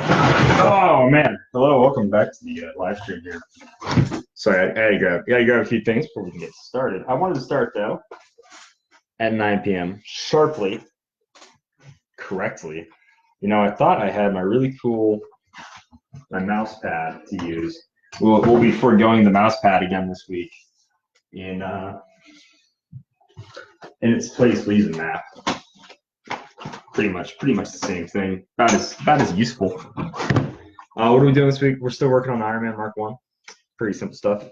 Oh man, hello, welcome back to the live stream here. Sorry, I gotta grab a few things before we can get started. I wanted to start though at 9 p.m. sharply, correctly. I thought I had my really cool mouse pad to use. We'll be foregoing the mouse pad again this week in in its place. We'll use a map. Pretty much the same thing. About as useful. What are we doing this week? We're still working on Iron Man Mark 1. Pretty simple stuff.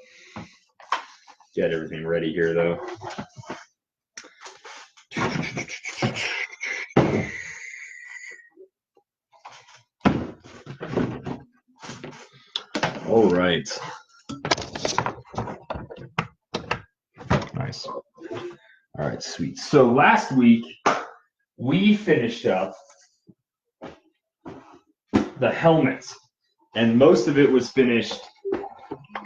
Get everything ready here, though. All right. Nice. All right, sweet. So last week, we finished up the helmet, and most of it was finished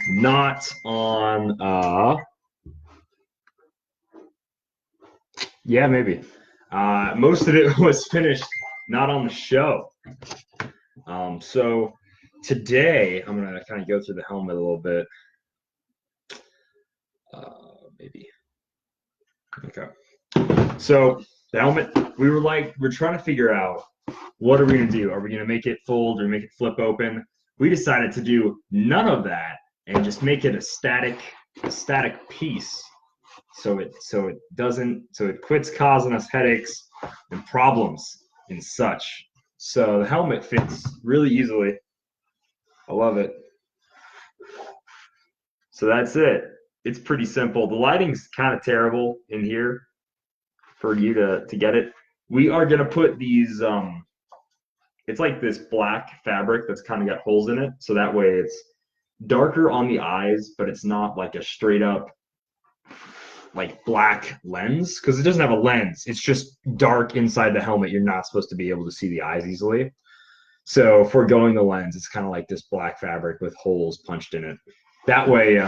not on yeah, maybe most of it was finished not on the show. So today I'm gonna kind of go through the helmet a little bit. Maybe okay. So the helmet, we're trying to figure out what are we gonna do. Are we gonna make it fold or make it flip open? We decided to do none of that and just make it a static piece, so it quits causing us headaches and problems and such. So the helmet fits really easily. I love it. So that's it. It's pretty simple. The lighting's kind of terrible in here for you to get it. We are gonna put these it's like this black fabric that's kind of got holes in it, so that way it's darker on the eyes, but it's not like a straight up like black lens, because it doesn't have a lens. It's just dark inside the helmet. You're not supposed to be able to see the eyes easily. So foregoing the lens, it's kind of like this black fabric with holes punched in it. That way,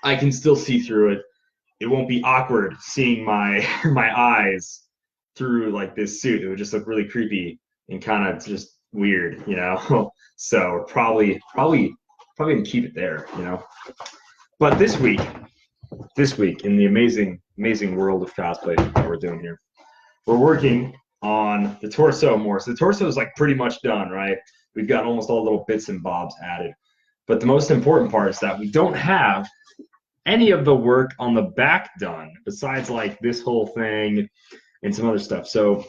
I can still see through it. It won't be awkward seeing my my eyes through like this suit. It would just look really creepy and kind of just weird, So probably gonna keep it there, But this week in the amazing world of cosplay that we're doing here, we're working on the torso more. So the torso is like pretty much done, right? We've got almost all little bits and bobs added. But the most important part is that we don't have any of the work on the back done, besides like this whole thing and some other stuff. So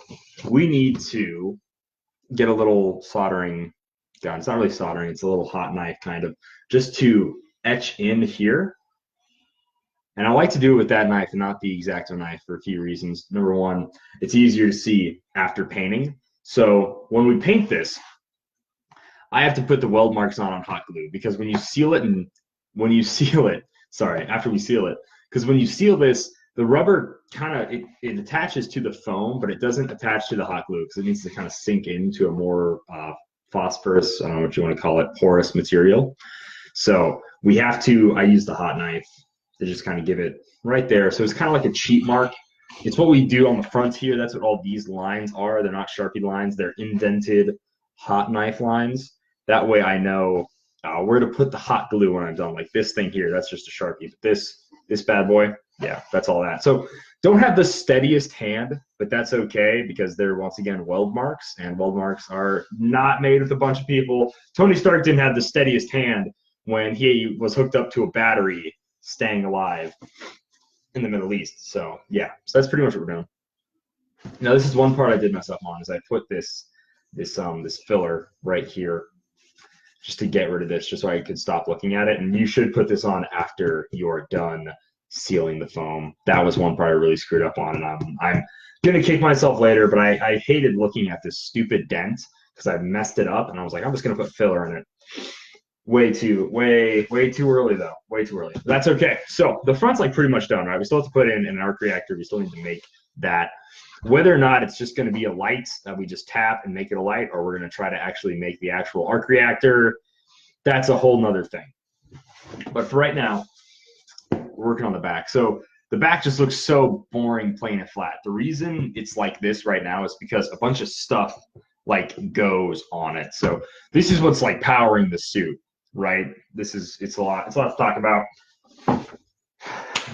we need to get a little soldering gun. It's not really soldering, it's a little hot knife kind of, just to etch in here. And I like to do it with that knife and not the X-Acto knife for a few reasons. Number one, it's easier to see after painting. So when we paint this, I have to put the weld marks on hot glue, because when you seal it, after we seal it, because when you seal this, the rubber kind of it attaches to the foam, but it doesn't attach to the hot glue because it needs to kind of sink into a more phosphorus, I don't know what you want to call it, porous material. So we have to, I use the hot knife to just kind of give it right there. So it's kind of like a cheat mark. It's what we do on the front here. That's what all these lines are. They're not Sharpie lines. They're indented hot knife lines. That way I know where to put the hot glue when I'm done. Like this thing here, that's just a Sharpie. But this bad boy, yeah, that's all that. So don't have the steadiest hand, but that's okay, because they're, once again, weld marks, and weld marks are not made with a bunch of people. Tony Stark didn't have the steadiest hand when he was hooked up to a battery staying alive in the Middle East. So yeah, so that's pretty much what we're doing. Now this is one part I did mess up on, is I put this filler right here just to get rid of this, just so I could stop looking at it. And you should put this on after you're done sealing the foam. That was one part I really screwed up on, and I'm gonna kick myself later, but I hated looking at this stupid dent because I messed it up, and I was like, I'm just gonna put filler in it. Way too early though. Way too early. That's okay. So the front's like pretty much done, right? We still have to put in an arc reactor. We still need to make that. Whether or not it's just going to be a light that we just tap and make it a light, or we're going to try to actually make the actual arc reactor, that's a whole nother thing. But for right now, we're working on the back. So the back just looks so boring, plain and flat. The reason it's like this right now is because a bunch of stuff like goes on it. So this is what's like powering the suit, right? It's a lot to talk about.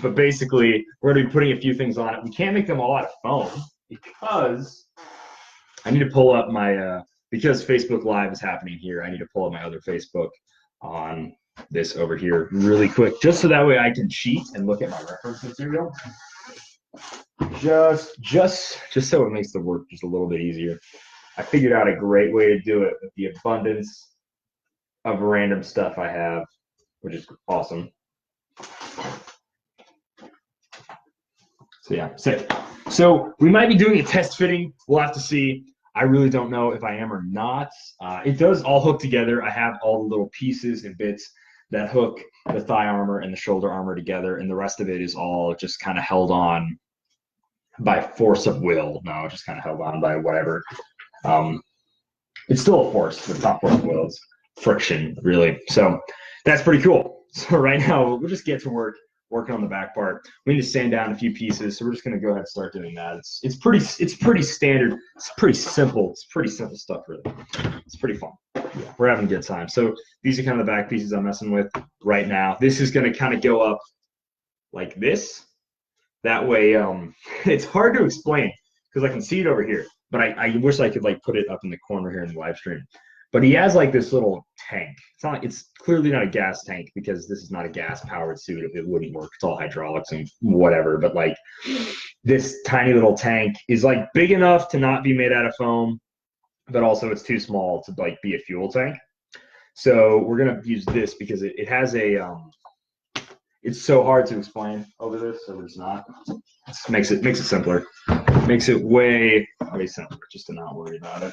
But basically, we're gonna be putting a few things on it. We can't make them all out of foam because I need to pull up my because Facebook Live is happening here. I need to pull up my other Facebook on this over here really quick, just so that way I can cheat and look at my reference material. Just so it makes the work just a little bit easier. I figured out a great way to do it with the abundance of random stuff I have, which is awesome. So yeah, sick. So we might be doing a test fitting. We'll have to see. I really don't know if I am or not. It does all hook together. I have all the little pieces and bits that hook the thigh armor and the shoulder armor together, and the rest of it is all just kind of held on by force of will. No, just kind of held on by whatever. It's still a force, but it's not force of will. It's friction, really. So that's pretty cool. So right now, we'll just get to work working on the back part. We need to sand down a few pieces, so we're just going to go ahead and start doing that. It's pretty standard. It's pretty simple. It's pretty simple stuff, really. It's pretty fun. Yeah, we're having a good time. So these are kind of the back pieces I'm messing with right now. This is going to kind of go up like this. That way, it's hard to explain because I can see it over here, but I wish I could like put it up in the corner here in the live stream. But he has like this little tank. It's clearly not a gas tank because this is not a gas powered suit. It wouldn't work. It's all hydraulics and whatever. But like this tiny little tank is like big enough to not be made out of foam, but also it's too small to like be a fuel tank. So we're gonna use this because it has a it's so hard to explain over this, so it's not. It makes it simpler. Makes it way simpler just to not worry about it.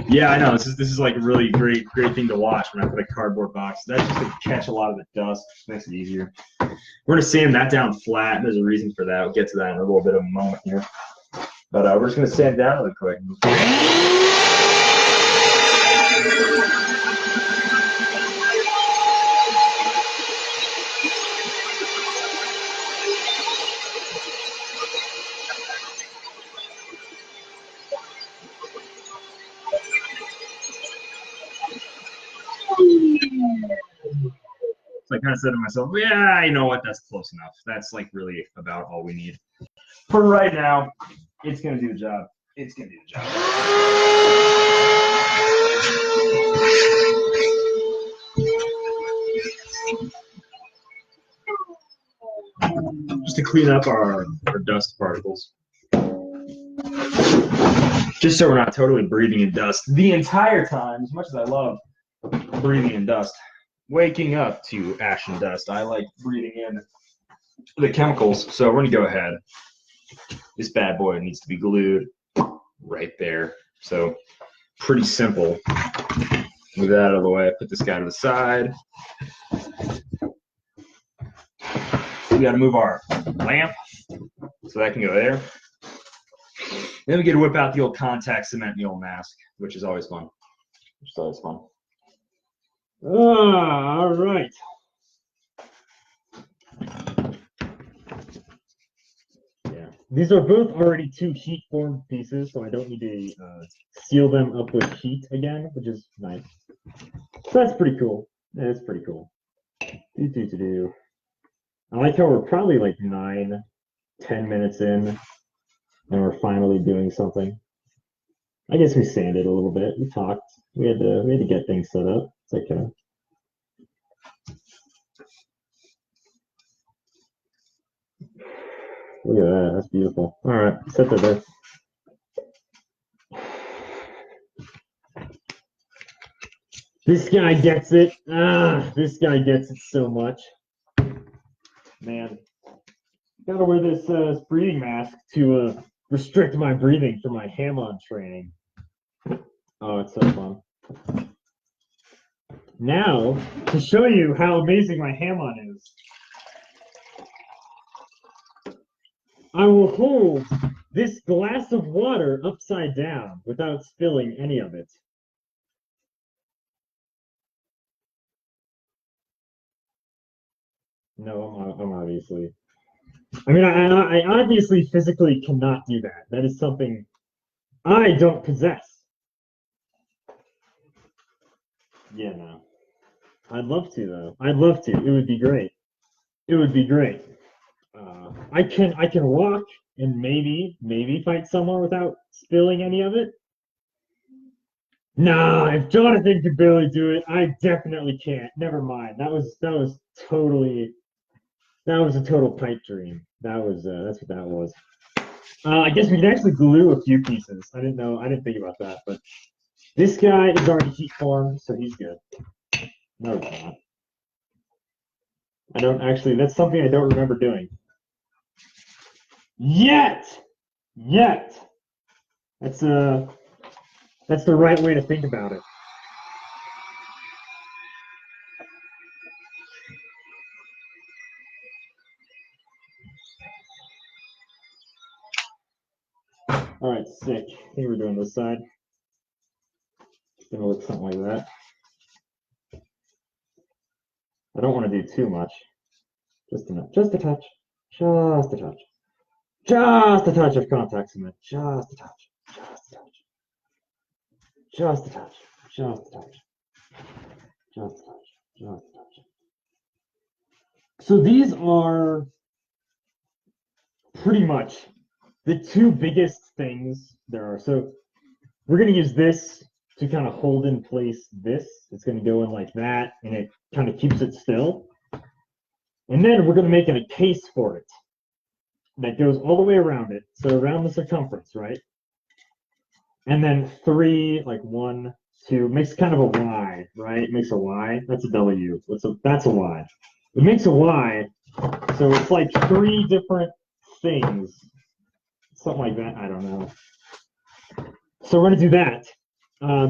Yeah, I know. This is like a really great thing to watch when I put a cardboard box. That's just to catch a lot of the dust. It makes it easier. We're gonna sand that down flat. There's a reason for that. We'll get to that in a little bit of a moment here. But we're just gonna sand down really quick. So I kind of said to myself, yeah, you know what? That's close enough. That's like really about all we need. For right now, it's going to do the job. It's going to do the job. Just to clean up our dust particles. Just so we're not totally breathing in dust the entire time, as much as I love breathing in dust. Waking up to ash and dust, I like breathing in the chemicals. So we're gonna go ahead. This bad boy needs to be glued right there. So pretty simple. Move that out of the way. Put this guy to the side. We got to move our lamp so that can go there. Then we get to whip out the old contact cement mule mask, which is always fun. All right. Yeah, these are both already two heat formed pieces, so I don't need to seal them up with heat again, which is nice. So that's pretty cool. Yeah, it's pretty cool. I like how we're probably like 9-10 minutes in, and we're finally doing something. I guess we sanded a little bit. We talked. We had to get things set up. It's like look at that. That's beautiful. All right, set that there. This guy gets it. This guy gets it so much. Man, gotta wear this breathing mask to restrict my breathing for my ham-on training. Oh, it's so fun. Now, to show you how amazing my ham-on is, I will hold this glass of water upside down without spilling any of it. No, I'm obviously I mean, I obviously physically cannot do that. That is something I don't possess. Yeah, no. I'd love to though. I'd love to. It would be great. It would be great. I can walk and maybe fight someone without spilling any of it. Nah, if Jonathan could barely do it, I definitely can't. Never mind. That was totally that was a total pipe dream. That's what that was. I guess we can actually glue a few pieces. I didn't know. I didn't think about that, but this guy is already heat formed, so he's good. No, he's not. I don't actually. That's something I don't remember doing. Yet, yet. That's uh, that's the right way to think about it. All right, sick. I think we're doing this side. It's gonna look something like that. I don't want to do too much. Just enough. Just a touch. Just a touch. Just a touch of contact cement. Just a touch. Just a touch. Just a touch. Just a touch. Just a touch. Just a touch. So these are pretty much the two biggest things there are. So we're going to use this to kind of hold in place this. It's going to go in like that, and it kind of keeps it still. And then we're going to make it a case for it that goes all the way around it. So around the circumference, right? And then three, like one, two, makes kind of a Y, right? It makes a Y. That's a W. That's a Y. It makes a Y. So it's like three different things. Something like that. I don't know. So we're going to do that.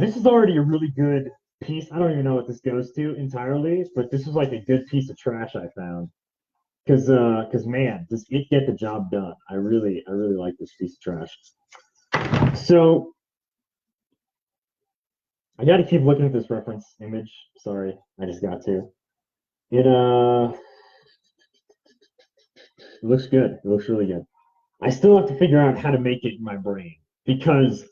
This is already a really good piece. I don't even know what this goes to entirely, but this is like a good piece of trash I found. Because man, does it get the job done? I really like this piece of trash. So I got to keep looking at this reference image. Sorry, I just got to. It looks good. It looks really good. I still have to figure out how to make it in my brain because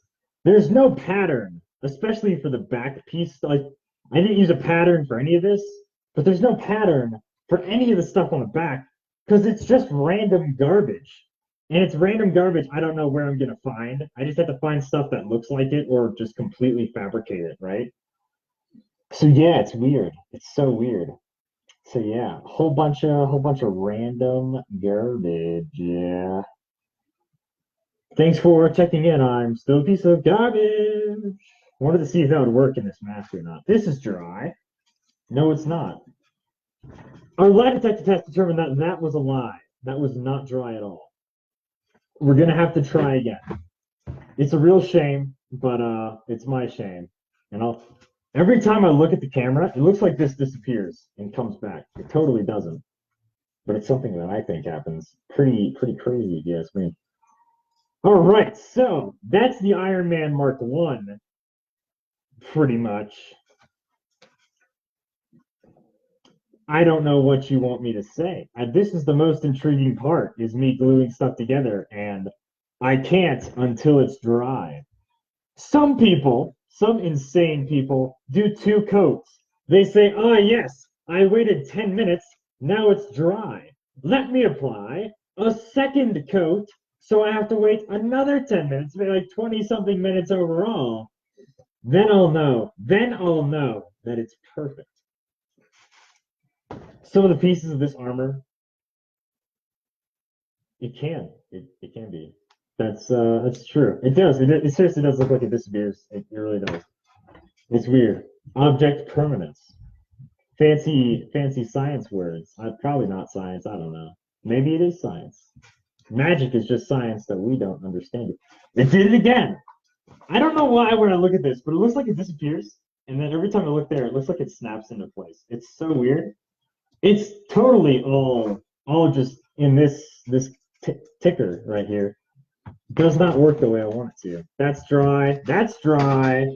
there's no pattern, especially for the back piece. Like I didn't use a pattern for any of this, but there's no pattern for any of the stuff on the back because it's just random garbage. And it's random garbage I don't know where I'm gonna find. I just have to find stuff that looks like it or just completely fabricate it, right? So yeah, it's weird. It's so weird. So yeah, whole bunch of random garbage. Yeah. Thanks for checking in. I'm still a piece of garbage. Wanted to see if that would work in this mask or not. This is dry. No, it's not. Our lie detector test determined that that was a lie. That was not dry at all. We're gonna have to try again. It's a real shame, but it's my shame. And I'll every time I look at the camera, it looks like this disappears and comes back. It totally doesn't. But it's something that I think happens. Pretty crazy, if you ask me. All right, so that's the Iron Man Mark One, pretty much. I don't know what you want me to say. This is the most intriguing part: is me gluing stuff together, and I can't until it's dry. Some people, some insane people, do two coats. They say, "Ah, yes, I waited 10 minutes. Now it's dry. Let me apply a second coat." So I have to wait another 10 minutes, maybe like 20 something minutes overall. Then I'll know. Then I'll know that it's perfect. Some of the pieces of this armor, it can. It can be. That's true. It does. It seriously does look like it disappears. It really does. It's weird. Object permanence. Fancy science words. Probably not science. I don't know. Maybe it is science. Magic is just science that we don't understand. It did it again. I don't know why when I look at this, but it looks like it disappears, and then every time I look there, it looks like it snaps into place. It's so weird. It's totally all just in this ticker right here. Does not work the way I want it to. That's dry. That's dry.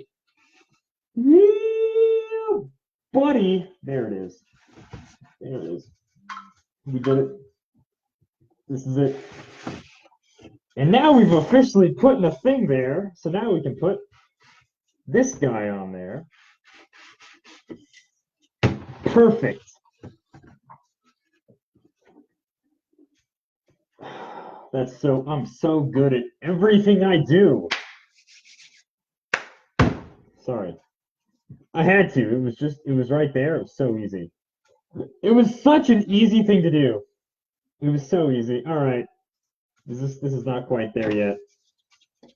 Woo! Buddy. There it is. There it is. We did it. This is it. And now we've officially put a thing there, so now we can put this guy on there. Perfect. I'm so good at everything I do. Sorry. I had to. It was right there. It was so easy. It was such an easy thing to do. It was so easy. All right. This is not quite there yet.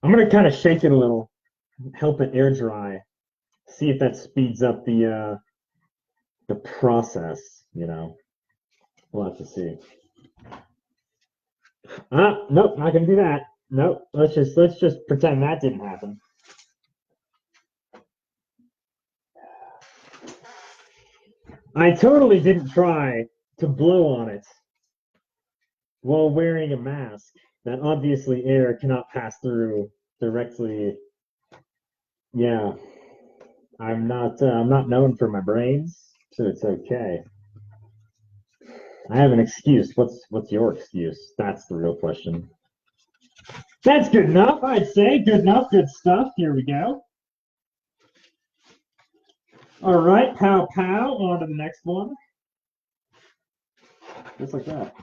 I'm gonna kind of shake it a little, help it air dry, see if that speeds up the process. You know, we'll have to see. Nope, not gonna do that. Nope. Let's just pretend that didn't happen. I totally didn't try to blow on it while wearing a mask that obviously air cannot pass through directly. Yeah, I'm not known for my brains, so it's okay. I have an excuse. What's your excuse? That's the real question. That's good enough, I'd say. Good enough, good stuff. Here we go. All right, pow pow, on to the next one. Just like that.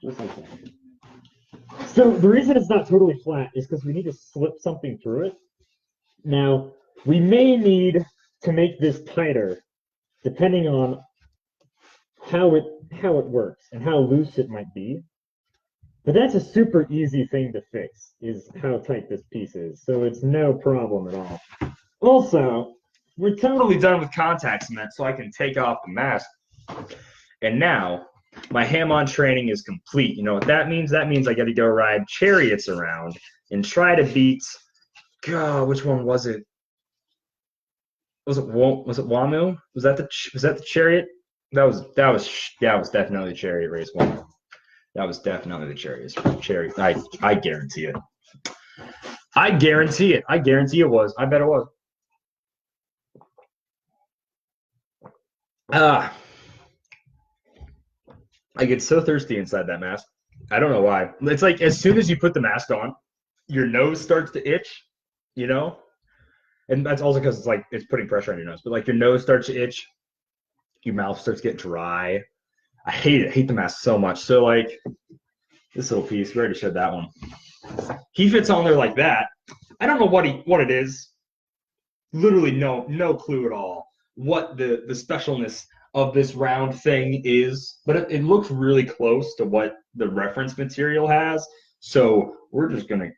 Just like that. So the reason it's not totally flat is because we need to slip something through it. Now, we may need to make this tighter depending on how it works and how loose it might be. But that's a super easy thing to fix, is how tight this piece is. So it's no problem at all. Also, we're totally done with contact cement, so I can take off the mask. And now, my ham-on training is complete. You know what that means? That means I got to go ride chariots around and try to beat. God, which one was it? Was it Wamu? Was that the chariot? That was definitely the chariot race one. That was definitely the chariot. I guarantee it. I guarantee it. I guarantee it was. I bet it was. I get so thirsty inside that mask. I don't know why. It's like as soon as you put the mask on, your nose starts to itch, you know? And that's also because it's putting pressure on your nose. But like your nose starts to itch, your mouth starts to get dry. I hate it. I hate the mask so much. So like this little piece, we already showed that one. He fits on there like that. I don't know what it is. Literally no clue at all what the specialness of this round thing is, but it looks really close to what the reference material has. So we're just gonna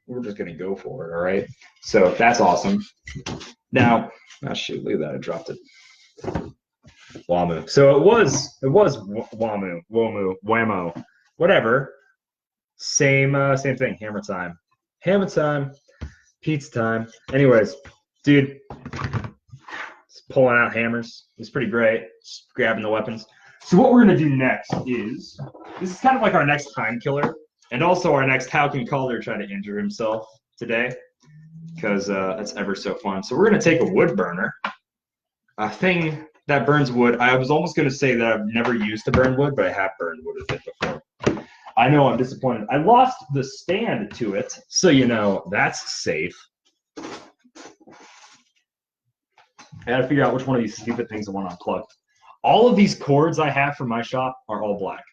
go for it. All right. So that's awesome. Now, oh shoot, look at that! I dropped it. Wamu. So it was Wamu, Womu, Whammo, whatever. Same thing. Hammer time. Hammer time. Pizza time. Anyways, dude, just pulling out hammers. It's pretty great. Just grabbing the weapons. So what we're gonna do next is this is kind of like our next time killer, and also our next how can Calder try to injure himself today, because that's ever so fun. So we're gonna take a wood burner, a thing that burns wood. I was almost gonna say that I've never used to burn wood, but I have burned wood with it before. I know I'm disappointed. I lost the stand to it, so you know that's safe. I gotta figure out which one of these stupid things I want to unplug. All of these cords I have for my shop are all black.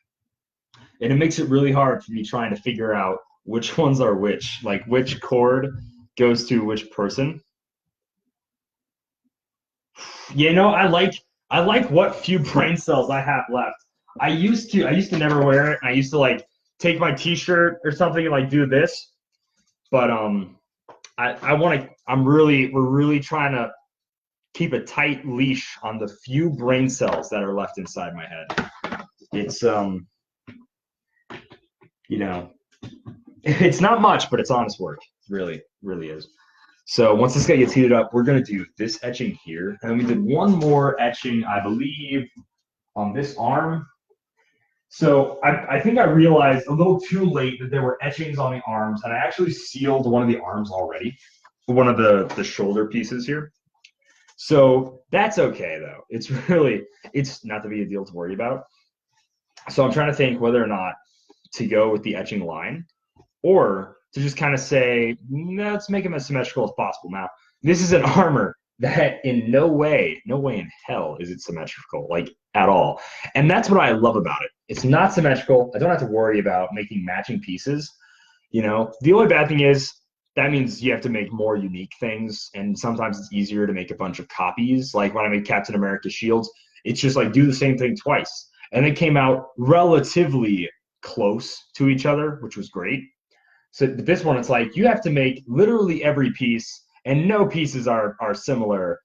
And it makes it really hard for me trying to figure out which ones are which, like which cord goes to which person. You know, I like what few brain cells I have left. I used to never wear it. I used to like take my t-shirt or something and like do this. But we're really trying to keep a tight leash on the few brain cells that are left inside my head. It's you know, it's not much, but it's honest work. It really, really is. So once this guy gets heated up, we're gonna do this etching here, and we did one more etching, I believe, on this arm. So I think I realized a little too late that there were etchings on the arms, and I actually sealed one of the arms already, one of the shoulder pieces here. So that's okay though. It's not to be a deal to worry about. So I'm trying to think whether or not to go with the etching line or to just kind of say, let's make them as symmetrical as possible. Now, this is an armor that in no way in hell is it symmetrical, like at all. And that's what I love about it. It's not symmetrical. I don't have to worry about making matching pieces. The only bad thing is that means you have to make more unique things. And sometimes it's easier to make a bunch of copies. Like when I made Captain America shields, it's just like do the same thing twice. And they came out relatively close to each other, which was great. So this one, it's like you have to make literally every piece, and no pieces are similar.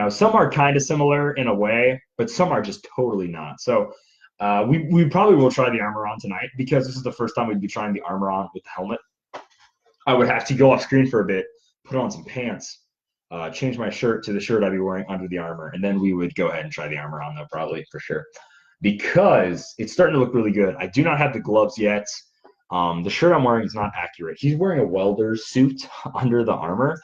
Some are kind of similar in a way, but some are just totally not. So we probably will try the armor on tonight because this is the first time we'd be trying the armor on with the helmet. I would have to go off screen for a bit, put on some pants, change my shirt to the shirt I'd be wearing under the armor, and then we would go ahead and try the armor on though, probably for sure, because it's starting to look really good. I do not have the gloves yet. The shirt I'm wearing is not accurate. He's wearing a welder's suit under the armor.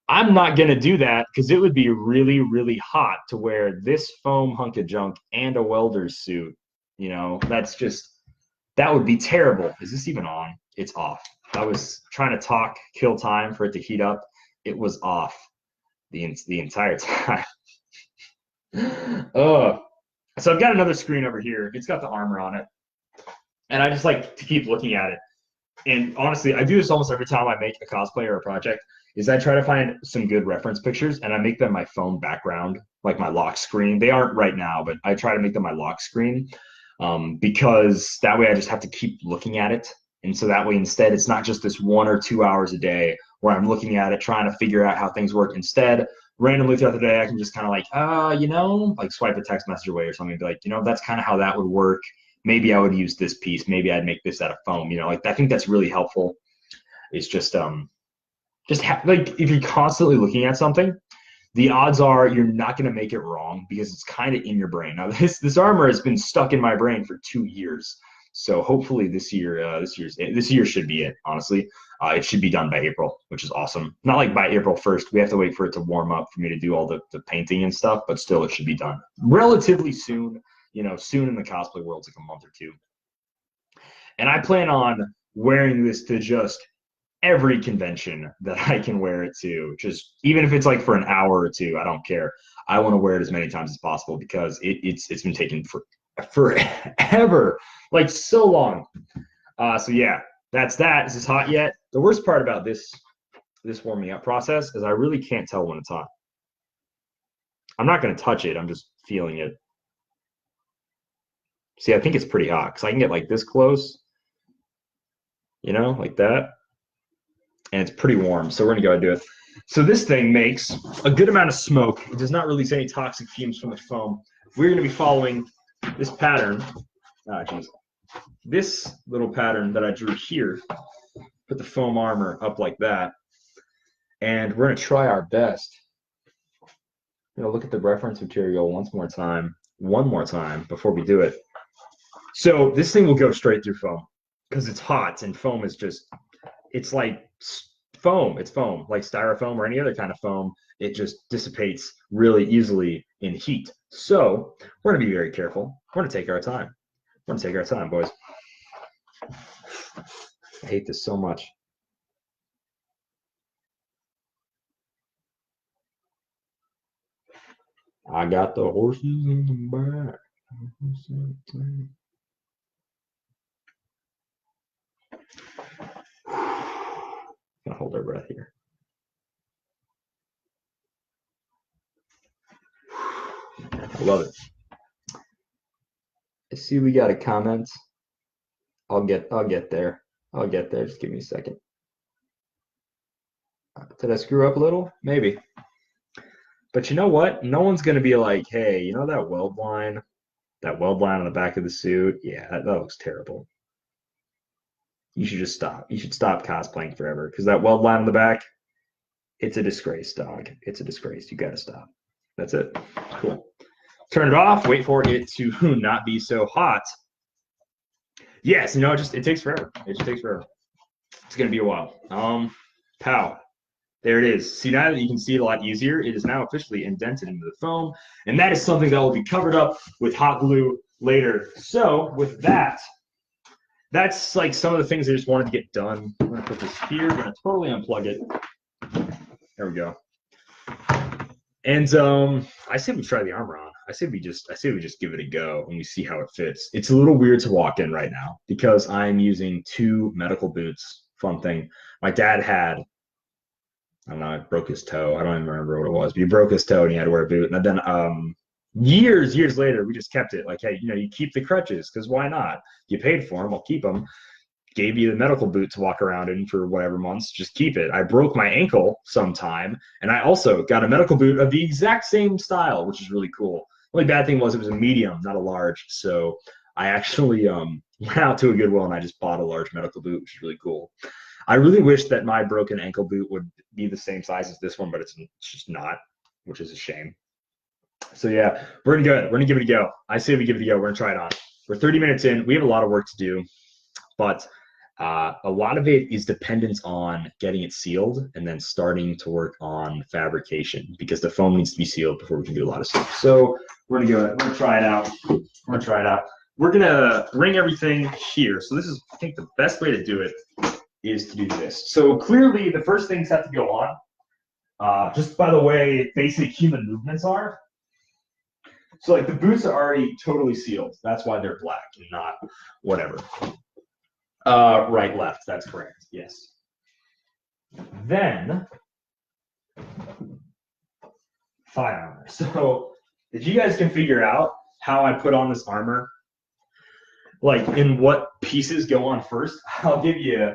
I'm not going to do that because it would be really, really hot to wear this foam hunk of junk and a welder's suit. That would be terrible. Is this even on? It's off. I was trying to talk, kill time for it to heat up. It was off the entire time. So I've got another screen over here. It's got the armor on it. And I just like to keep looking at it. And honestly, I do this almost every time I make a cosplay or a project, is I try to find some good reference pictures and I make them my phone background, like my lock screen. They aren't right now, but I try to make them my lock screen because that way I just have to keep looking at it. And so that way instead, it's not just this 1 or 2 hours a day where I'm looking at it, trying to figure out how things work. Instead, randomly throughout the day, I can just kind of like swipe a text message away or something and be like, that's kind of how that would work. Maybe I would use this piece. Maybe I'd make this out of foam. I think that's really helpful. It's just if you're constantly looking at something, the odds are you're not going to make it wrong because it's kind of in your brain. Now, this armor has been stuck in my brain for 2 years. So hopefully this year should be it. Honestly, it should be done by April, which is awesome. Not like by April 1st. We have to wait for it to warm up for me to do all the painting and stuff, but still it should be done relatively soon. Soon in the cosplay world, it's like a month or two. And I plan on wearing this to just every convention that I can wear it to. Just even if it's like for an hour or two, I don't care. I want to wear it as many times as possible because it's been taken forever, like so long. So yeah, that's that. Is this hot yet? The worst part about this warming up process is I really can't tell when it's hot. I'm not going to touch it. I'm just feeling it. See, I think it's pretty hot because I can get like this close, like that. And it's pretty warm. So we're going to go ahead and do it. So this thing makes a good amount of smoke. It does not release any toxic fumes from the foam. We're going to be following this pattern. This little pattern that I drew here. Put the foam armor up like that. And we're going to try our best. Look at the reference material one more time before we do it. So this thing will go straight through foam because it's hot and foam is it's like foam. It's foam, like styrofoam or any other kind of foam. It just dissipates really easily in heat. So we're going to be very careful. We're going to take our time. We're going to take our time, boys. I hate this so much. I got the horses in the back. Gonna hold our breath here. I love it. I see we got a comment. I'll get there. Just give me a second. Did I screw up a little? Maybe. But you know what? No one's gonna be like, hey, that weld line on the back of the suit? Yeah, that looks terrible. You should just stop. You should stop cosplaying forever because that weld line on the back, it's a disgrace, dog. It's a disgrace. You got to stop. That's it. Cool. Turn it off. Wait for it to not be so hot. Yes, it takes forever. It just takes forever. It's going to be a while. Pow. There it is. See, now that you can see it a lot easier, it is now officially indented into the foam. And that is something that will be covered up with hot glue later. So with that, that's like some of the things I just wanted to get done. I'm gonna put this here. I'm gonna totally unplug it. There we go. And I say we try the armor on. I say we just give it a go and we see how it fits. It's a little weird to walk in right now because I'm using 2 medical boots. Fun thing. My dad had, I don't know, it broke his toe. I don't even remember what it was, but he broke his toe and he had to wear a boot. And then years later, we just kept it. Like, hey, you keep the crutches because why not? You paid for them, I'll keep them. Gave you the medical boot to walk around in for whatever months, just keep it. I broke my ankle sometime, and I also got a medical boot of the exact same style, which is really cool. The only bad thing was it was a medium, not a large. So I actually went out to a Goodwill and I just bought a large medical boot, which is really cool. I really wish that my broken ankle boot would be the same size as this one, but it's just not, which is a shame. So yeah, we're gonna give it a go. I say we give it a go. We're gonna try it on. We're 30 minutes in. We have a lot of work to do, but a lot of it is dependent on getting it sealed and then starting to work on fabrication because the foam needs to be sealed before we can do a lot of stuff. So we're gonna try it out. We're gonna ring everything here. So this is, I think, the best way to do it is to do this. So clearly the first things have to go on. Just by the way basic human movements are. So like the boots are already totally sealed. That's why they're black and not whatever. Right, left, that's correct, yes. Then, thigh armor. So, if you guys can figure out how I put on this armor, like in what pieces go on first, I'll give you,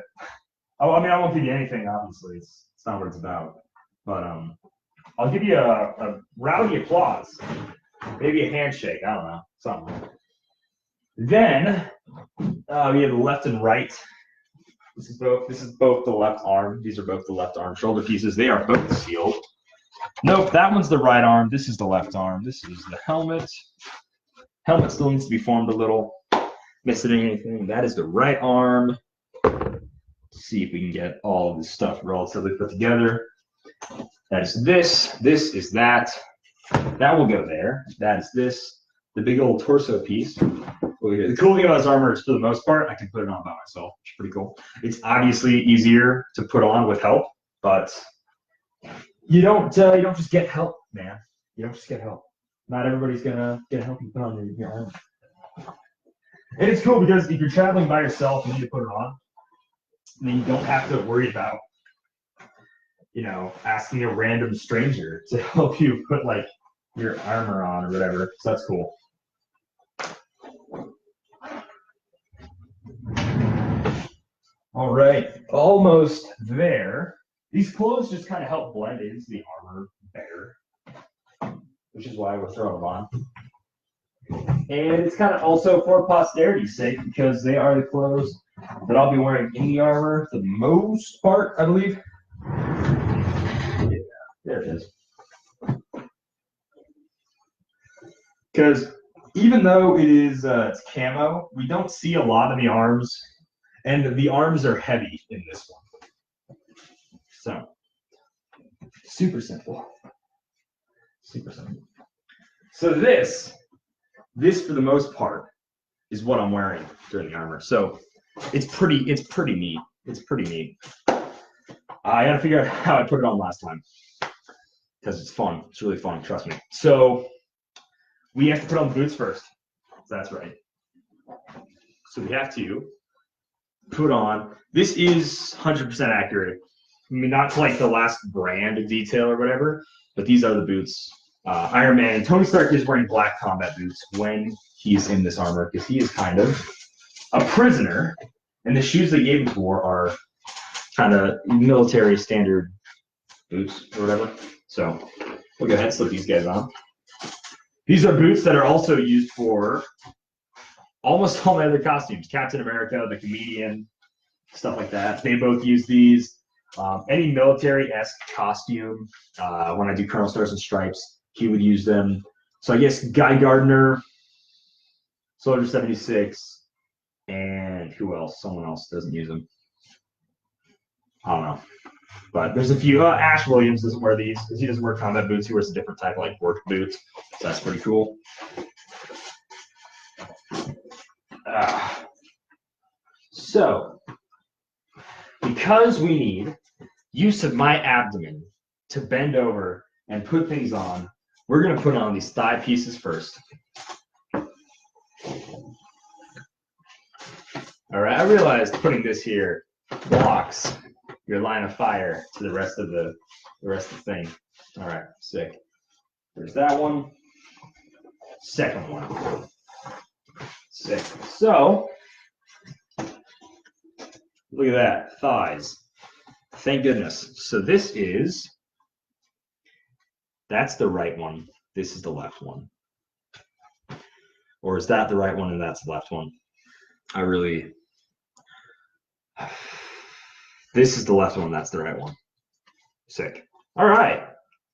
I won't give you anything, obviously, it's not what it's about, but I'll give you a rowdy applause, maybe a handshake, I don't know, something. Then, we have the left and right. This is both the left arm. These are both the left arm shoulder pieces. They are both sealed. Nope, that one's the right arm. This is the left arm. This is the helmet. Helmet still needs to be formed a little. Missing anything. That is the right arm. Let's see if we can get all of this stuff relatively put together. That is this. This is that. That will go there. That is this. The big old torso piece. The cool thing about this armor is, for the most part, I can put it on by myself, which is pretty cool. It's obviously easier to put on with help, but you don't just get help, man. You don't just get help. Not everybody's gonna help you put on your armor. And it's cool because if you're traveling by yourself and you need to put it on, then you don't have to worry about, asking a random stranger to help you put like your armor on or whatever. So that's cool. All right, almost there. These clothes just kind of help blend into the armor better, which is why we're throwing them on. And it's kind of also for posterity's sake because they are the clothes that I'll be wearing in the armor for the most part, I believe. Yeah, there it is. Because even though it is it's camo, we don't see a lot of the arms. And the arms are heavy in this one. So, super simple. Super simple. So this for the most part, is what I'm wearing during the armor. So it's pretty neat. It's pretty neat. I gotta figure out how I put it on last time. Because it's fun. It's really fun, trust me. So we have to put on the boots first. That's right. So we have to put on, this is 100% accurate. I mean, not to like the last brand of detail or whatever, but these are the boots. Iron Man, Tony Stark is wearing black combat boots when he's in this armor because he is kind of a prisoner, and the shoes they gave him to wear are kind of military standard boots or whatever. So we'll go ahead and slip these guys on. These are boots that are also used for almost all my other costumes. Captain America, the Comedian, stuff like that. They both use these. Any military-esque costume, when I do Colonel Stars and Stripes, he would use them. So I guess Guy Gardner, Soldier 76, and who else? Someone else doesn't use them. I don't know. But there's a few. Ash Williams doesn't wear these because he doesn't wear combat boots. He wears a different type of like work boots. So that's pretty cool. So, because we need use of my abdomen to bend over and put things on, we're going to put on these thigh pieces first. All right, I realized putting this here blocks your line of fire to the rest of the thing. All right, sick. There's that one. Second one. Sick. So, look at that, thighs. Thank goodness. So that's the right one. This is the left one. Or is that the right one and that's the left one? This is the left one, that's the right one. Sick. All right.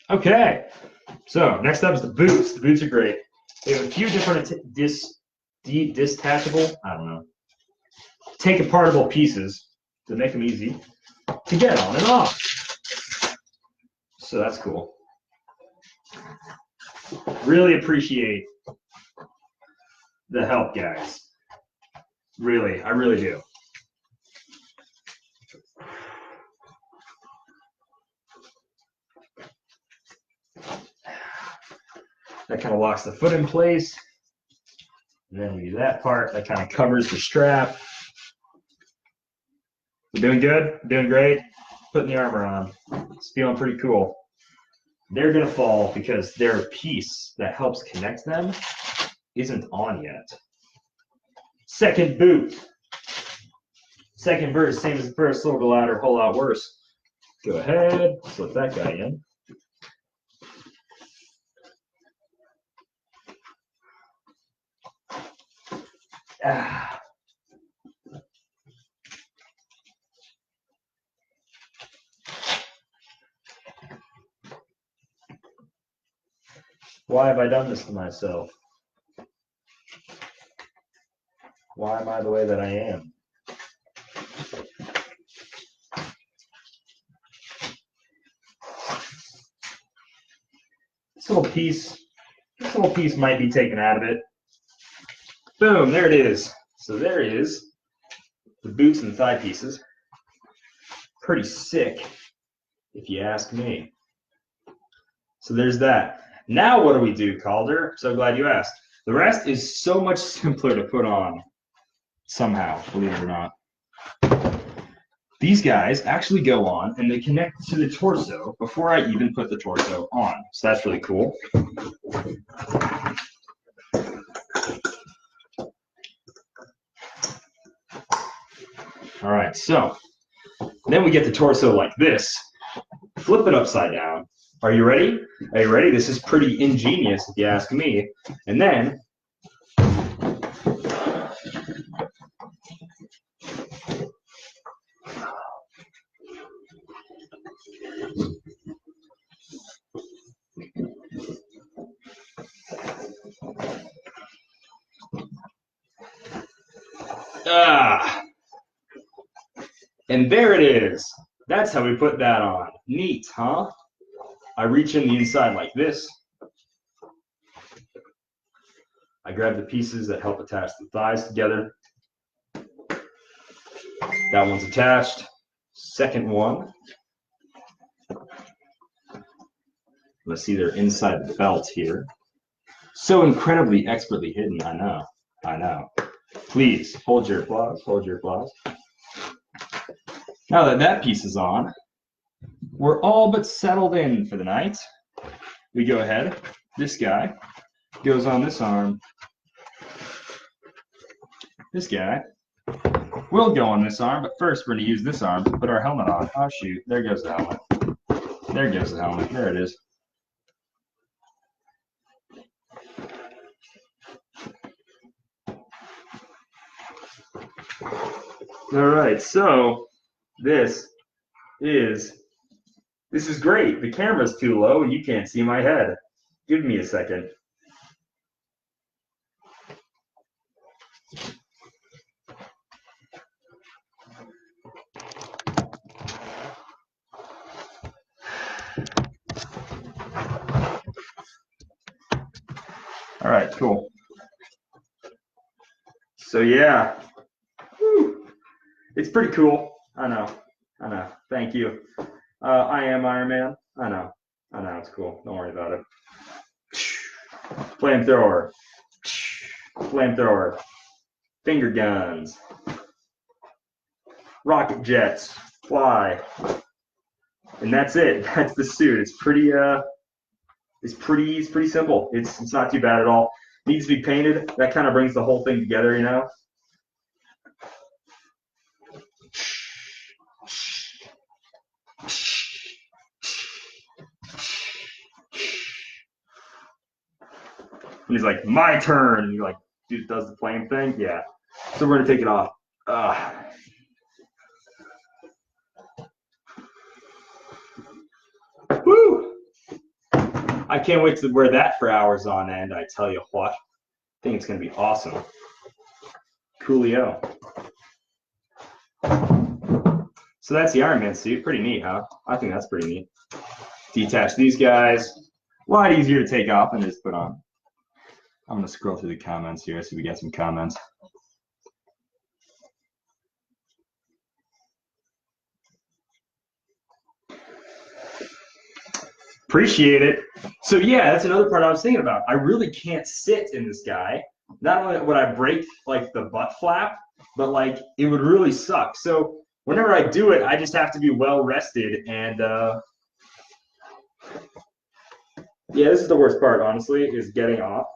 Okay. So next up is the boots. The boots are great. They have a few different detachable, I don't know, take apartable pieces to make them easy to get on and off. So that's cool. Really appreciate the help, guys. Really, I really do. That kind of locks the foot in place. And then we do that part. That kind of covers the strap. We're doing good? Doing great? Putting the armor on. It's feeling pretty cool. They're going to fall because their piece that helps connect them isn't on yet. Second boot. Second verse, same as the first, a little bit louder, a whole lot worse. Go ahead, slip that guy in. Why have I done this to myself? Why am I the way that I am? This little piece might be taken out of it. Boom, there it is. So there is the boots and thigh pieces. Pretty sick, if you ask me. So there's that. Now what do we do, Calder? So glad you asked. The rest is so much simpler to put on, somehow, believe it or not. These guys actually go on and they connect to the torso before I even put the torso on. So that's really cool. All right, so then we get the torso like this. Flip it upside down. Are you ready? Are you ready? This is pretty ingenious, if you ask me. And then and there it is. That's how we put that on. Neat, huh? I reach in the inside like this. I grab the pieces that help attach the thighs together. That one's attached. Second one. Let's see, they're inside the belt here. So incredibly expertly hidden, I know. I know. Please, hold your applause, hold your applause. Now that that piece is on, we're all but settled in for the night. We go ahead. This guy goes on this arm. This guy will go on this arm, but first we're going to use this arm to put our helmet on. Oh, shoot. There goes the helmet. There goes the helmet. There it is. All right, so this is great. The camera's too low and you can't see my head. Give me a second. All right, cool. So yeah, whew. It's pretty cool. I know. Thank you. I am Iron Man. I know. It's cool. Don't worry about it. Flamethrower. Flamethrower. Finger guns. Rocket jets. Fly. And that's it. That's the suit. It's pretty simple. It's not too bad at all. Needs to be painted. That kind of brings the whole thing together, you know. And he's like, my turn. And you're like, dude does the flame thing? Yeah. So we're gonna take it off. Woo! I can't wait to wear that for hours on end, I tell you what. I think it's gonna be awesome. Coolio. So that's the Iron Man suit. Pretty neat, huh? I think that's pretty neat. Detach these guys. A lot easier to take off than just put on. I'm going to scroll through the comments here, see if we get some comments. Appreciate it. So yeah, that's another part I was thinking about. I really can't sit in this guy. Not only would I break like the butt flap, but like it would really suck. So whenever I do it, I just have to be well rested. And yeah, this is the worst part, honestly, is getting off.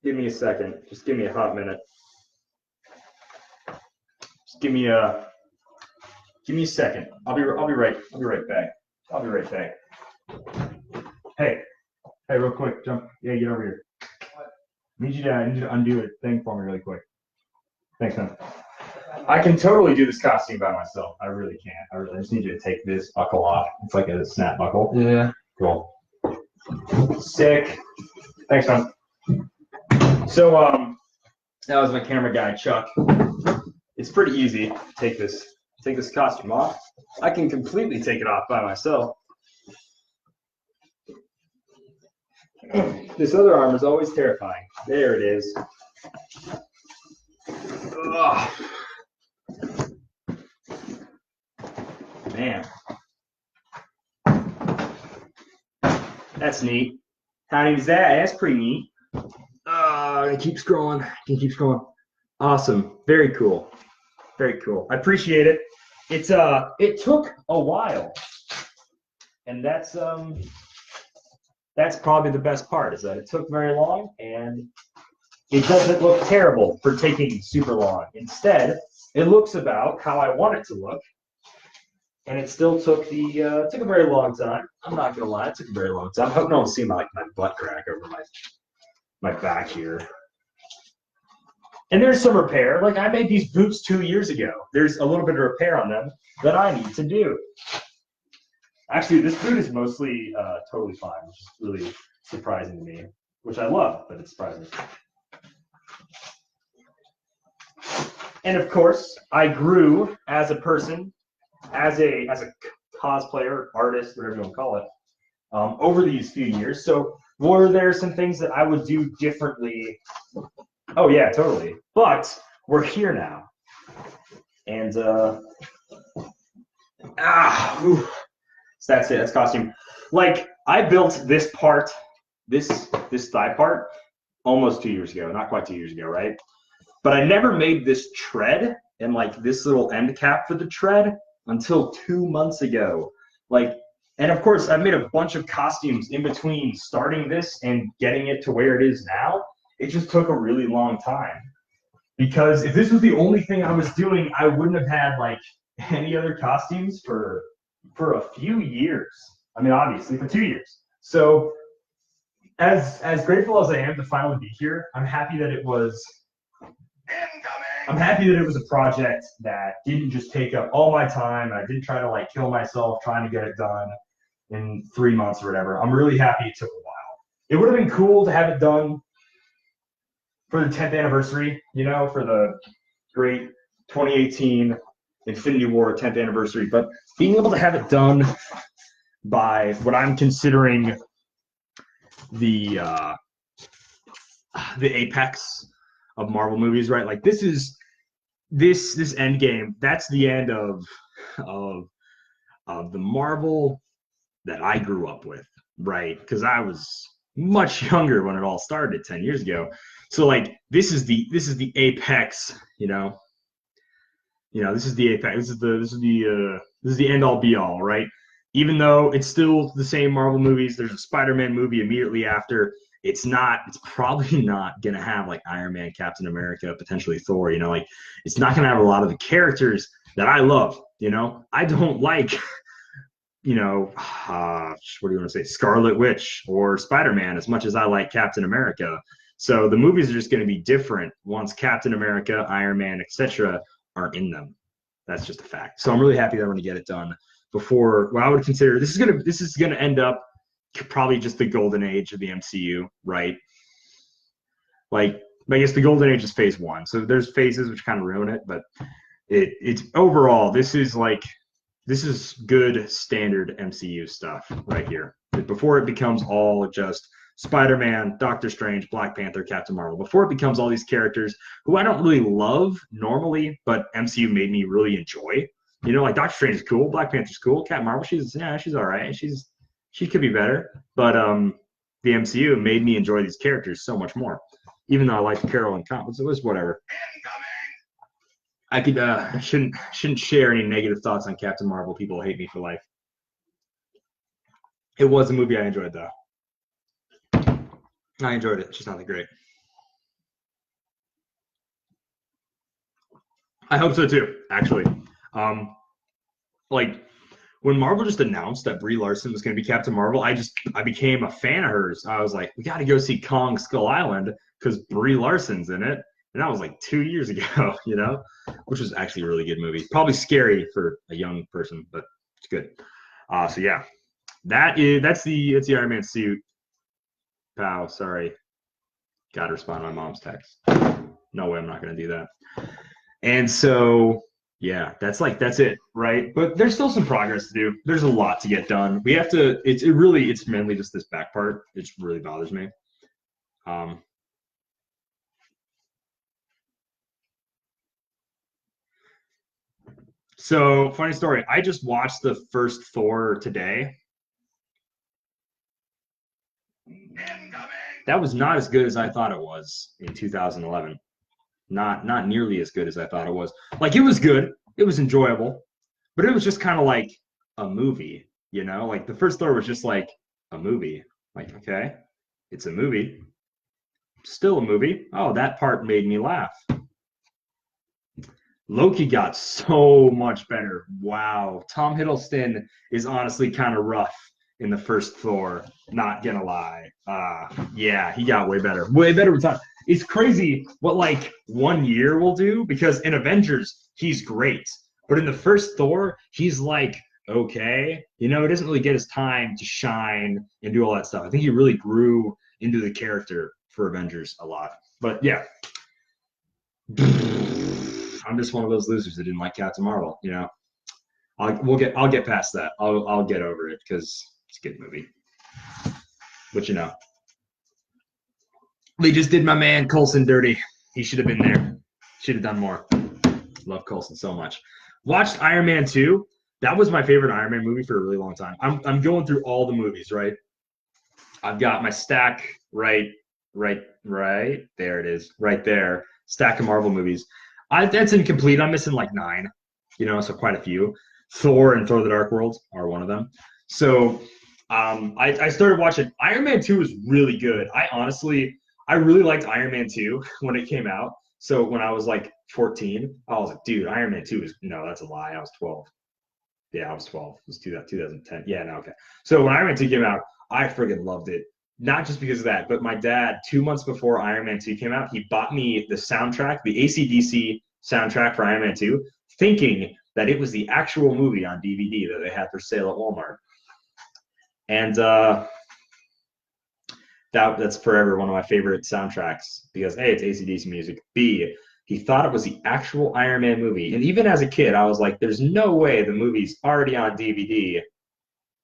Give me a second. Just give me a hot minute. Just give me a second. I'll be right back. I'll be right back. Hey, real quick, jump. Yeah, get over here. I need you to undo a thing for me really quick. Thanks, man. I can totally do this costume by myself. I really can't. I just need you to take this buckle off. It's like a snap buckle. Yeah. Cool. Sick. Thanks, man. So that was my camera guy, Chuck. It's pretty easy to take this costume off. I can completely take it off by myself. This other arm is always terrifying. There it is. Ugh. Man. That's neat. How neat is that? That's pretty neat. It keeps scrolling. Awesome. Very cool. Very cool. I appreciate it. It took a while. And that's probably the best part, is that it took very long and it doesn't look terrible for taking super long. Instead, it looks about how I want it to look. And it still took a very long time. I'm not gonna lie, it took a very long time. I hope no one's seen my butt crack over my back here. And there's some repair. Like, I made these boots 2 years ago. There's a little bit of repair on them that I need to do. Actually, this boot is mostly totally fine, which is really surprising to me, which I love, but it's surprising. And of course, I grew as a person, as a cosplayer, artist, whatever you want to call it, over these few years. So were there some things that I would do differently? Oh yeah, totally. But we're here now. And so that's it. That's costume. Like, I built this part, this thigh part, almost 2 years ago. Not quite 2 years ago, right? But I never made this tread and like this little end cap for the tread until 2 months ago. Like, and of course, I've made a bunch of costumes in between starting this and getting it to where it is now. It just took a really long time. Because if this was the only thing I was doing, I wouldn't have had like any other costumes for a few years. I mean, obviously for 2 years. So as grateful as I am to finally be here, I'm happy that it was a project that didn't just take up all my time. I didn't try to like kill myself trying to get it done in 3 months or whatever. I'm really happy it took a while. It would have been cool to have it done for the 10th anniversary, you know, for the great 2018 Infinity War 10th anniversary. But being able to have it done by what I'm considering the apex of Marvel movies, right? Like this is this end game. That's the end of of the Marvel that I grew up with, right? Because I was much younger when it all started 10 years ago. So like this is the apex, this is the apex. This is the end all be all, right? Even though it's still the same Marvel movies, there's a Spider-Man movie immediately after. It's probably not gonna have like Iron Man, Captain America, potentially Thor. Like it's not gonna have a lot of the characters that I love. I don't like what do you want to say, Scarlet Witch or Spider-Man as much as I like Captain America. So the movies are just going to be different once Captain America, Iron Man, etc. are in them. That's just a fact. So I'm really happy that we're going to get it done before what I would consider this is gonna end up probably just the golden age of the MCU, right? Like I guess the golden age is phase one. So there's phases which kind of ruin it, but it's overall this is good standard MCU stuff right here. Before it becomes all just Spider-Man, Doctor Strange, Black Panther, Captain Marvel. Before it becomes all these characters who I don't really love normally, but MCU made me really enjoy. Like Doctor Strange is cool, Black Panther's cool, Captain Marvel, she's all right. She could be better, but the MCU made me enjoy these characters so much more. Even though I like Carol and comics, it was whatever. I shouldn't share any negative thoughts on Captain Marvel. People hate me for life. It was a movie I enjoyed, though. I enjoyed it. It's just not that great. I hope so too, actually. Like when Marvel just announced that Brie Larson was going to be Captain Marvel, I became a fan of hers. I was like, we got to go see Kong Skull Island because Brie Larson's in it. And that was like 2 years ago, which was actually a really good movie. Probably scary for a young person, but it's good. So yeah, that's the Iron Man suit. Pow, sorry. Got to respond to my mom's text. No way, I'm not gonna do that. And so yeah, that's it, right? But there's still some progress to do. There's a lot to get done. We have to. It's mainly just this back part. It really bothers me. So, funny story. I just watched the first Thor today. That was not as good as I thought it was in 2011. Not nearly as good as I thought it was. Like it was good. It was enjoyable, but it was just kind of like a movie, Like the first Thor was just like a movie. Like, okay, it's a movie. Still a movie. Oh, that part made me laugh. Loki got so much better. Wow. Tom Hiddleston is honestly kind of rough in the first Thor. Not gonna lie. Yeah, he got way better. Way better with time. It's crazy what like 1 year will do because in Avengers, he's great. But in the first Thor, he's like, okay. He doesn't really get his time to shine and do all that stuff. I think he really grew into the character for Avengers a lot. But yeah. I'm just one of those losers that didn't like Captain Marvel. I'll get past that. I'll get over it because it's a good movie. But they just did my man Coulson dirty. He should have been there. Should have done more. Love Coulson so much. Watched Iron Man 2. That was my favorite Iron Man movie for a really long time. I'm going through all the movies, right? I've got my stack right there. It is right there. Stack of Marvel movies. That's incomplete. I'm missing like 9, so quite a few. Thor and Thor: The Dark World are one of them. So I started watching. Iron Man 2 was really good. I really liked Iron Man 2 when it came out. So when I was like 14, I was like, dude, Iron Man 2 is, no, that's a lie. I was 12. Yeah, I was 12. It was 2010. Yeah, no, okay. So when Iron Man 2 came out, I friggin' loved it. Not just because of that, but my dad, 2 months before Iron Man 2 came out, he bought me the soundtrack, the AC/DC soundtrack for Iron Man 2, thinking that it was the actual movie on DVD that they had for sale at Walmart. And that's forever one of my favorite soundtracks because A, it's AC/DC music. B, he thought it was the actual Iron Man movie. And even as a kid, I was like, there's no way the movie's already on DVD.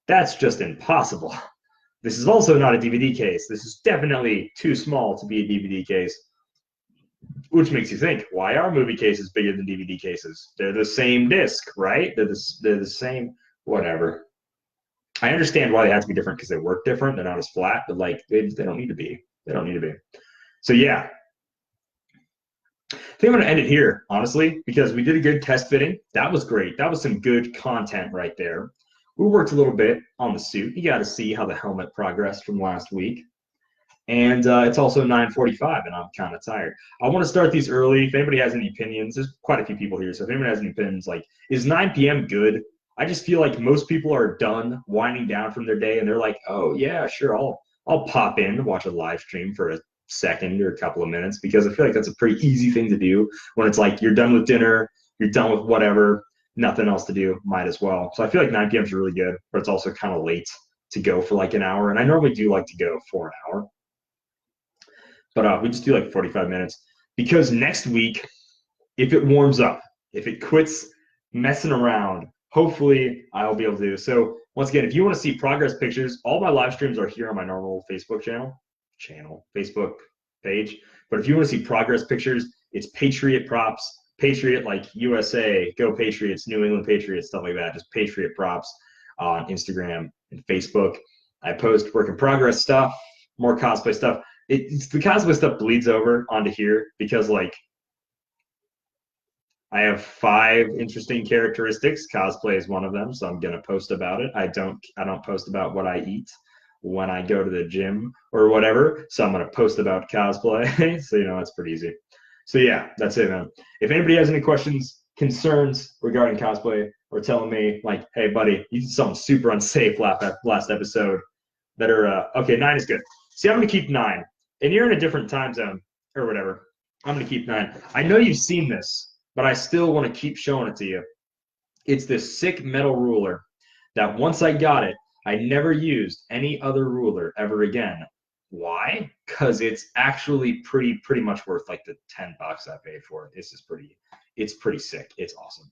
That's just impossible. This is also not a DVD case. This is definitely too small to be a DVD case. Which makes you think, why are movie cases bigger than DVD cases? They're the same disc, right? They're the same, whatever. I understand why they have to be different because they work different. They're not as flat, but like they don't need to be. They don't need to be. So yeah, I think I'm going to end it here, honestly, because we did a good test fitting. That was great. That was some good content right there. We worked a little bit on the suit. You got to see how the helmet progressed from last week. And it's also 9:45, and I'm kind of tired. I want to start these early. If anybody has any opinions, there's quite a few people here. So if anyone has any opinions, like, is 9 p.m. good? I just feel like most people are done winding down from their day, and they're like, oh yeah, sure, I'll pop in, watch a live stream for a second or a couple of minutes, because I feel like that's a pretty easy thing to do when it's like you're done with dinner, you're done with whatever, nothing else to do, might as well. So I feel like 9 p.m. is really good, but it's also kind of late to go for like an hour, and I normally do like to go for an hour. But we just do like 45 minutes because next week, if it warms up, if it quits messing around, hopefully I'll be able to. So once again, if you want to see progress pictures, all my live streams are here on my normal Facebook Facebook page. But if you want to see progress pictures, it's Patriot Props, Patriot like USA, Go Patriots, New England Patriots, stuff like that. Just Patriot Props on Instagram and Facebook. I post work in progress stuff, more cosplay stuff. It's the cosplay stuff bleeds over onto here because like I have 5 interesting characteristics. Cosplay is one of them, so I'm gonna post about it. I don't post about what I eat when I go to the gym or whatever, so I'm gonna post about cosplay. So that's pretty easy. So yeah, that's it, man. If anybody has any questions, concerns regarding cosplay, or telling me like, hey buddy, you did something super unsafe last episode, that are okay, 9 is good. See, I'm gonna keep 9. And you're in a different time zone or whatever. I'm going to keep 9. I know you've seen this, but I still want to keep showing it to you. It's this sick metal ruler that once I got it, I never used any other ruler ever again. Why? Because it's actually pretty much worth like the $10 I paid for it. It's pretty sick. It's awesome.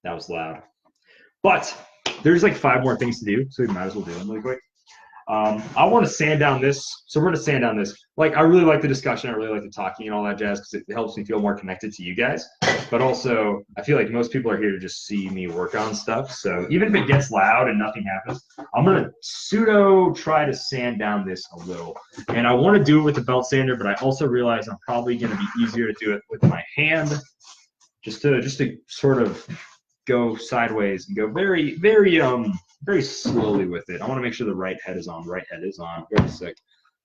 That was loud. But there's like 5 more things to do, so we might as well do them really quick. I want to sand down this. So we're going to sand down this. Like, I really like the discussion. I really like the talking and all that jazz because it helps me feel more connected to you guys. But also, I feel like most people are here to just see me work on stuff. So even if it gets loud and nothing happens, I'm going to pseudo try to sand down this a little. And I want to do it with the belt sander, but I also realize I'm probably going to be easier to do it with my hand, just to sort of go sideways and go very slowly with it. I want to make sure the right head is on. Right head is on. Very sick.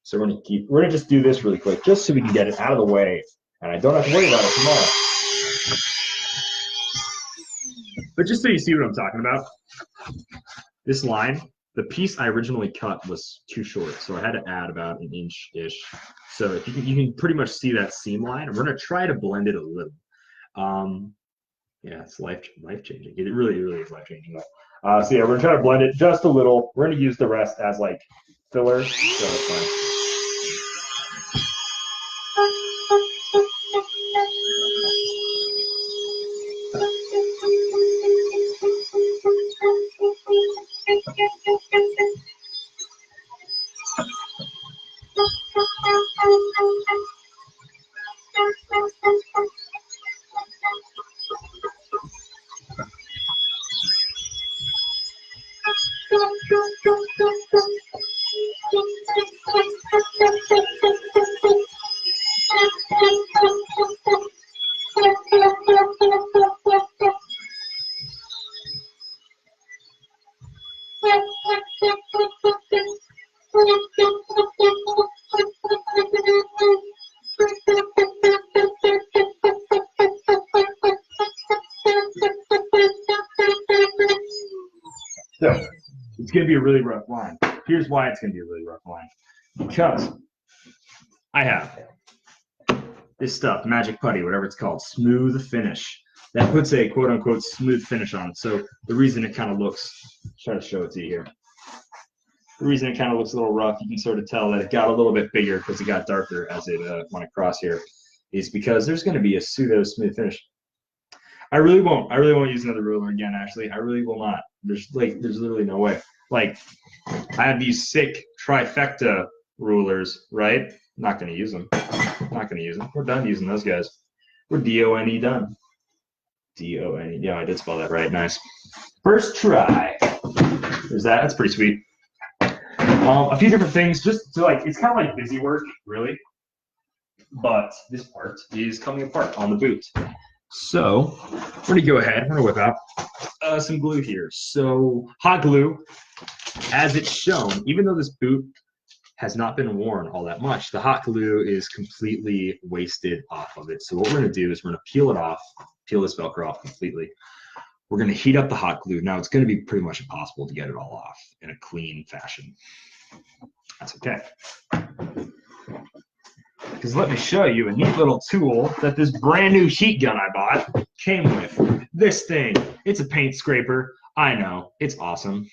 So we're gonna just do this really quick, just so we can get it out of the way, and I don't have to worry about it tomorrow. But just so you see what I'm talking about, this line, the piece I originally cut was too short, so I had to add about an inch-ish. So if you can pretty much see that seam line, we're gonna try to blend it a little. Yeah, it's life-changing. It really is life-changing. So yeah, we're gonna try to blend it just a little. We're gonna use the rest as like filler, so it's fine. So it's going to be a really rough line. Here's why it's going to be a really rough line. Because I have this stuff, Magic Putty, whatever it's called, smooth finish. That puts a quote-unquote smooth finish on it. So the reason it kind of looks, try to show it to you here. The reason it kind of looks a little rough, you can sort of tell that it got a little bit bigger because it got darker as it went across here, is because there's going to be a pseudo smooth finish. I really won't use another ruler again, actually. I really will not. There's literally no way. Like, I have these sick trifecta rulers, right? Not going to use them. Not going to use them. We're done using those guys. We're D-O-N-E done. D-O-N-E. Yeah, I did spell that right. Nice. First try. There's that. That's pretty sweet. A few different things. Just to like, it's kind of like busy work, really. But this part is coming apart on the boot. So we're going to go ahead. We're going to whip out some glue here. So hot glue, as it's shown, even though this boot has not been worn all that much, the hot glue is completely wasted off of it. So what we're going to do is we're going to peel it off, peel this Velcro off completely. We're going to heat up the hot glue. Now, it's going to be pretty much impossible to get it all off in a clean fashion. That's okay. Because let me show you a neat little tool that this brand new heat gun I bought came with. This thing. It's a paint scraper. I know. It's awesome.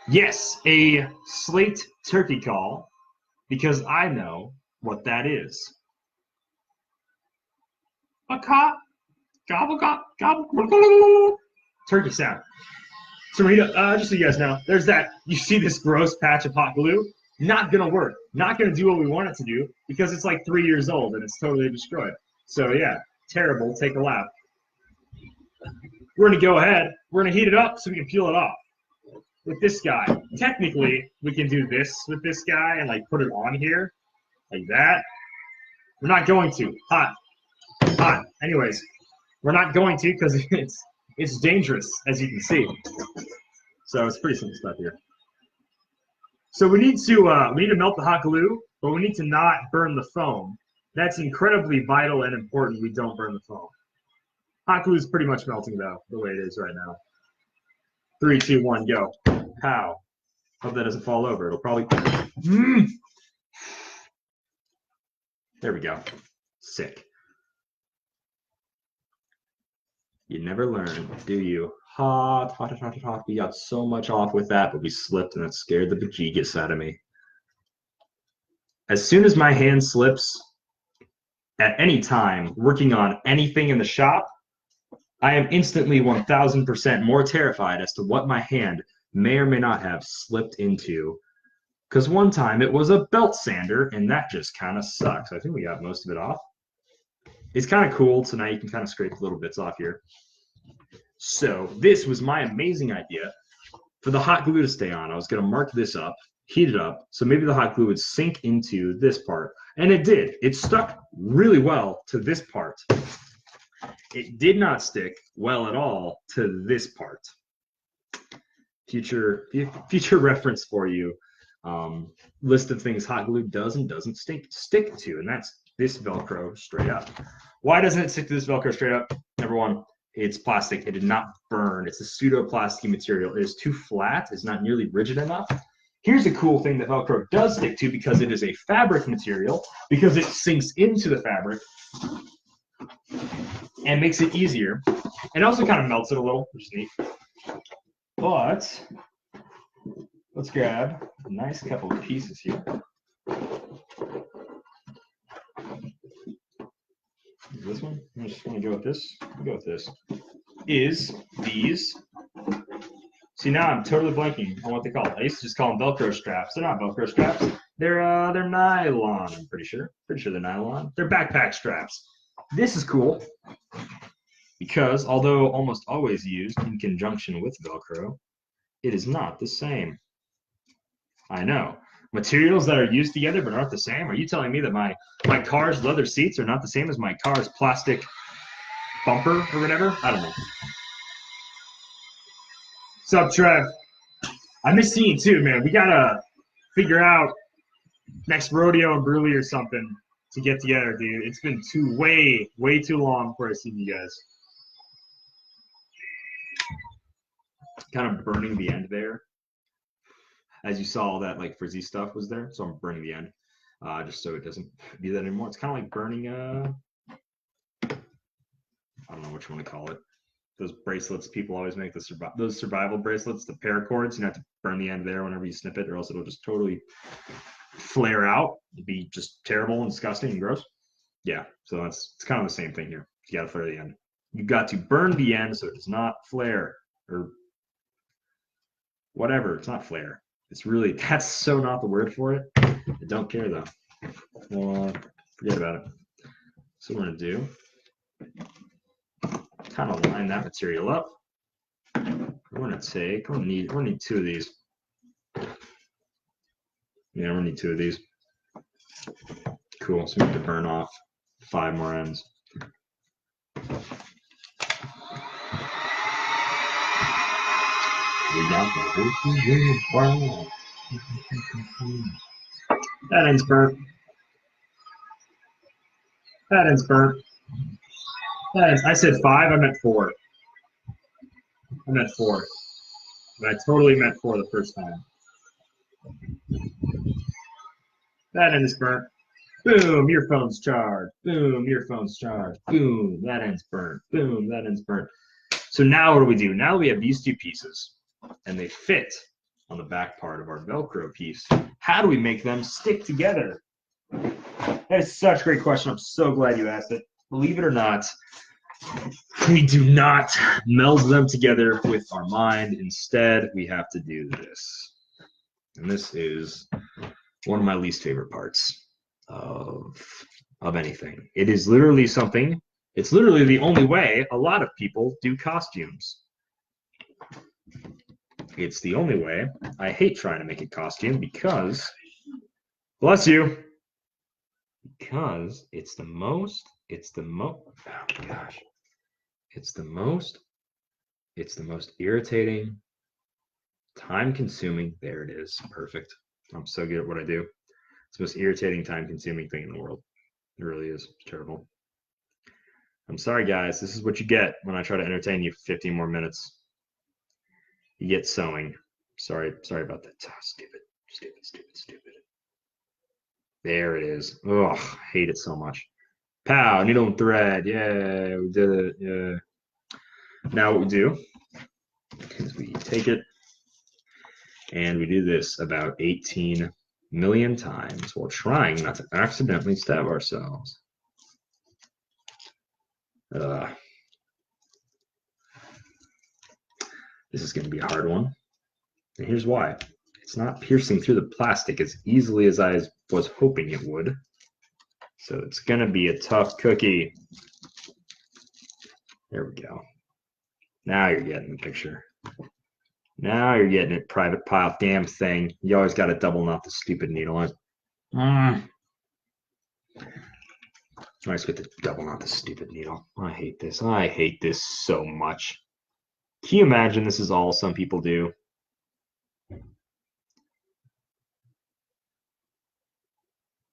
Yes, a slate turkey call, because I know what that is. A cock, gobble, gobble, gobble, turkey sound. So Rita, just so you guys know, there's that. You see this gross patch of hot glue? Not gonna work. Not gonna do what we want it to do because it's like 3 years old and it's totally destroyed. So yeah, terrible. Take a lap. We're gonna go ahead. We're gonna heat it up so we can peel it off. With this guy, technically, we can do this with this guy and like put it on here, like that. We're not going to. Hot. Anyways, we're not going to because it's dangerous, as you can see. So it's pretty simple stuff here. So we need to melt the hot glue, but we need to not burn the foam. That's incredibly vital and important. We don't burn the foam. Hot glue is pretty much melting though, the way it is right now. 3, 2, 1, go. Pow. Hope that doesn't fall over. It'll probably. There we go. Sick. You never learn, do you? Hot. We got so much off with that, but we slipped and it scared the bejesus out of me. As soon as my hand slips at any time working on anything in the shop, I am instantly 1000% more terrified as to what my hand may or may not have slipped into. Because one time it was a belt sander, and that just kind of sucks. I think we got most of it off. It's kind of cool, so now you can kind of scrape little bits off here. So this was my amazing idea for the hot glue to stay on. I was going to mark this up, heat it up, so maybe the hot glue would sink into this part. And it did. It stuck really well to this part. It did not stick well at all to this part. Future reference for you. List of things hot glue does and doesn't stick to, and that's this Velcro straight up. Why doesn't it stick to this Velcro straight up? Number one, it's plastic. It did not burn. It's a pseudo-plasticky material. It is too flat. It's not nearly rigid enough. Here's the cool thing that Velcro does stick to, because it is a fabric material, because it sinks into the fabric and makes it easier. And also kind of melts it a little, which is neat. But let's grab a nice couple of pieces here. This one, I'm just going to go with this. I'll go with this. Is these. See, now I'm totally blanking on what they call it. I used to just call them Velcro straps. They're not Velcro straps. They're nylon, I'm pretty sure. Pretty sure they're nylon. They're backpack straps. This is cool because although almost always used in conjunction with Velcro, it is not the same. I know. Materials that are used together but aren't the same? Are you telling me that my car's leather seats are not the same as my car's plastic bumper or whatever? I don't know. What's up, Trev? I miss seeing you too, man. We gotta figure out next rodeo and Bruley or something to get together, dude. It's been way too long before I've seen you guys. Kind of burning the end there. As you saw, all that like frizzy stuff was there, so I'm burning the end, just so it doesn't do that anymore. It's kind of like burning I don't know what you want to call it. Those bracelets people always make, those survival bracelets, the paracords. You have to burn the end there whenever you snip it, or else it'll just totally flare out. It'd be just terrible and disgusting and gross. Yeah, so it's kind of the same thing here. You got to flare the end. You got to burn the end so it does not flare or whatever. It's not flare. It's really, that's so not the word for it. I don't care though. Well, forget about it. So what we're gonna do, kind of line that material up. We're gonna take, we're gonna need 2 of these. Yeah, we're gonna need 2 of these. Cool, so we have to burn off 5 more ends. We got the that end's burnt. That end's burnt. I said 5, I meant 4. I meant 4. But I totally meant 4 the first time. That end is burnt. Boom, your phone's charged. Boom, your phone's charged. Boom, that end's burnt. Boom, that end's burnt. So now what do? Now we have these 2 pieces, and they fit on the back part of our Velcro piece. How do we make them stick together? That is such a great question. I'm so glad you asked it. Believe it or not, we do not meld them together with our mind. Instead, we have to do this. And this is one of my least favorite parts of anything. It is literally something, it's literally the only way a lot of people do costumes. It's the only way. I hate trying to make a costume because, bless you, because it's the most, oh my gosh. It's the most irritating, time-consuming, there it is, perfect. I'm so good at what I do. It's the most irritating, time-consuming thing in the world. It really is. It's terrible. I'm sorry, guys. This is what you get when I try to entertain you for 15 more minutes. You get sewing. Sorry about that. Oh, stupid. There it is. Ugh, hate it so much. Pow, needle and thread. Yeah, we did it. Yeah. Now what we do is we take it and we do this about 18 million times while trying not to accidentally stab ourselves. This is going to be a hard one. And here's why. It's not piercing through the plastic as easily as I was hoping it would. So it's going to be a tough cookie. There we go. Now you're getting the picture. Now you're getting it, private pile. Damn thing. You always got to double knot the stupid needle on. I always get to double knot the stupid needle. I hate this. I hate this so much. Can you imagine this is all some people do?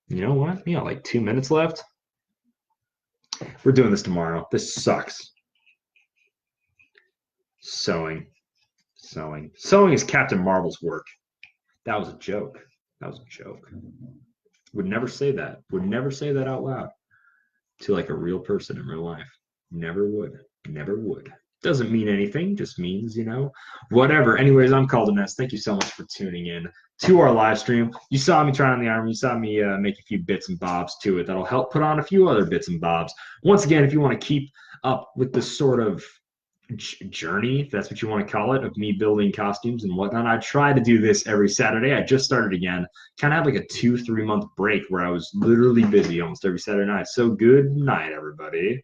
You know what? We got like 2 minutes left. We're doing this tomorrow. This sucks. Sewing is Captain Marvel's work. That was a joke. Would never say that. Would never say that out loud to like a real person in real life. Never would. Doesn't mean anything. Just means, you know, whatever. Anyways, I'm Calden Ness. Thank you so much for tuning in to our live stream. You saw me try on the arm. You saw me make a few bits and bobs to it that'll help put on a few other bits and bobs. Once again, if you want to keep up with this sort of journey, if that's what you want to call it, of me building costumes and whatnot, I try to do this every Saturday. I just started again. Kind of have like a 2-3 month break where I was literally busy almost every Saturday night. So good night, everybody.